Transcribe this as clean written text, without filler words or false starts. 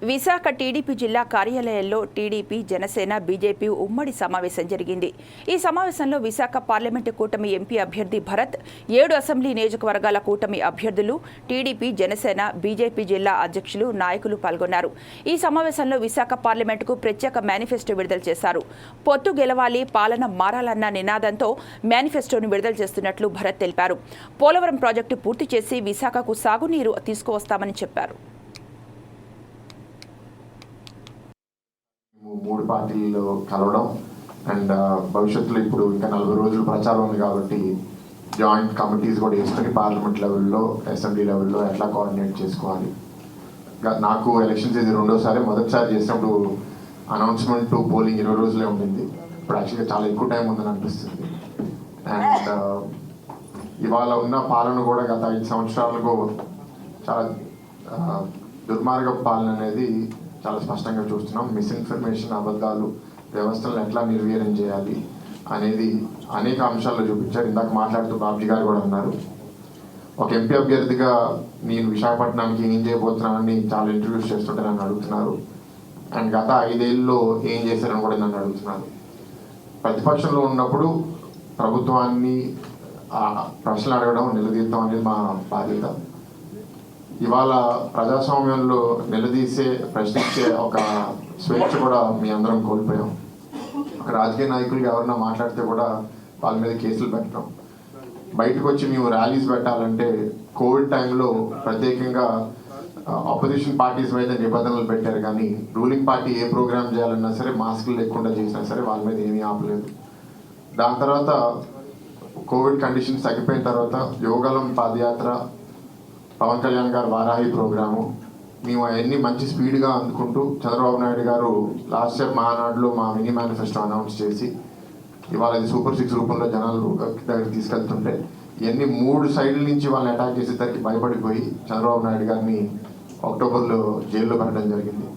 Visakha TDP జిల్లా కార్యాలయంలో TDP, Janasena, BJP ఉమ్మడి సమావేశం జరిగింది. ఈ సమావేశంలో విశాఖ పార్లమెంటు కూటమి ఎంపీ అభ్యర్థి భరత్, 7 అసెంబ్లీ నియోజకవర్గాల కూటమి అభ్యర్థులు, టీడీపీ, జనసేన, బీజేపీ జిల్లా అధ్యక్షులు, నాయకులు పాల్గొన్నారు. ఈ సమావేశంలో విశాఖ పార్లమెంటుకు ప్రత్యేక మేనిఫెస్టో విడుదల చేశారు. పొత్తు గెలవాలి, పాలన మారాలన్న నినాదంతో మేనిఫెస్టోను విడుదల చేస్తున్నట్లు భరత్ తెలిపారు. పోలవరం ప్రాజెక్టు పూర్తి చేసి విశాఖకు సాగునీరు తీసుకువస్తామని చెప్పారు. 3 పార్టీల్లో కలవడం అండ్ భవిష్యత్తులో ఇప్పుడు ఇంకా 40 రోజులు ప్రచారం ఉంది కాబట్టి జాయింట్ కమిటీస్ కూడా వేసుకొని పార్లమెంట్ లెవెల్లో, అసెంబ్లీ లెవెల్లో ఎట్లా కోఆర్డినేట్ చేసుకోవాలి. నాకు ఎలక్షన్స్ ఇది 2వ సారి. మొదటిసారి చేసినప్పుడు అనౌన్స్మెంట్ టు పోలింగ్ 20 రోజులే ఉండింది. ఇప్పుడు యాక్చువల్గా చాలా ఎక్కువ టైం ఉందని అనిపిస్తుంది. అండ్ ఇవాళ ఉన్న పాలన కూడా గత 5 సంవత్సరాలకు చాలా దుర్మార్గ పాలన అనేది చాలా స్పష్టంగా చూస్తున్నాం. మిస్ఇన్ఫర్మేషన్, అబద్ధాలు, వ్యవస్థలను ఎట్లా నిర్వీర్యం చేయాలి అనేది అనేక అంశాల్లో చూపించారు. ఇందాక మాట్లాడుతూ బాబ్జీ గారు కూడా అన్నారు, ఒక ఎంపీ అభ్యర్థిగా నేను విశాఖపట్నానికి ఏం చేయబోతున్నానని చాలా ఇంటర్వ్యూస్ చేస్తుంటే నన్ను అడుగుతున్నారు. అండ్ గత 5 ఏళ్ళలో ఏం చేశారని కూడా నన్ను అడుగుతున్నారు. ప్రతిపక్షంలో ఉన్నప్పుడు ప్రభుత్వాన్ని ప్రశ్నలు అడగడం, నిలదీయడం అనేది మా బాధ్యత. ఇవాళ ప్రజాస్వామ్యంలో నిలదీసే, ప్రశ్నించే ఒక స్వేచ్ఛ కూడా మీ అందరం కోల్పోయాం. రాజకీయ నాయకులు ఎవరన్నా మాట్లాడితే కూడా వాళ్ళ మీద కేసులు పెట్టడం, బయటకు వచ్చి మేము ర్యాలీస్ పెట్టాలంటే కోవిడ్ టైంలో ప్రత్యేకంగా ఆపోజిషన్ పార్టీస్ మీద నిబంధనలు పెట్టారు. కానీ రూలింగ్ పార్టీ ఏ ప్రోగ్రామ్ చేయాలన్నా సరే మాస్కులు లేకుండా చేసినా సరే వాళ్ళ మీద ఏమీ ఆపలేదు. దాని తర్వాత కోవిడ్ కండిషన్స్ తగ్గిపోయిన తర్వాత యోగాలం పాదయాత్ర, పవన్ కళ్యాణ్ గారు వారాహి ప్రోగ్రాము, మేము అవన్నీ మంచి స్పీడ్గా అందుకుంటూ చంద్రబాబు నాయుడు గారు లాస్ట్ ఇయర్ మహానాడులో మా మినీ మేనిఫెస్టో అనౌన్స్ చేసి ఇవాళ ఇది సూపర్ 6 రూపంలో జనాలు దగ్గర తీసుకెళ్తుంటే ఇవన్నీ 3 సైడ్ల నుంచి వాళ్ళని అటాక్ చేసేసరికి భయపడిపోయి చంద్రబాబు నాయుడు గారిని అక్టోబర్లో జైల్లో పెట్టడం జరిగింది.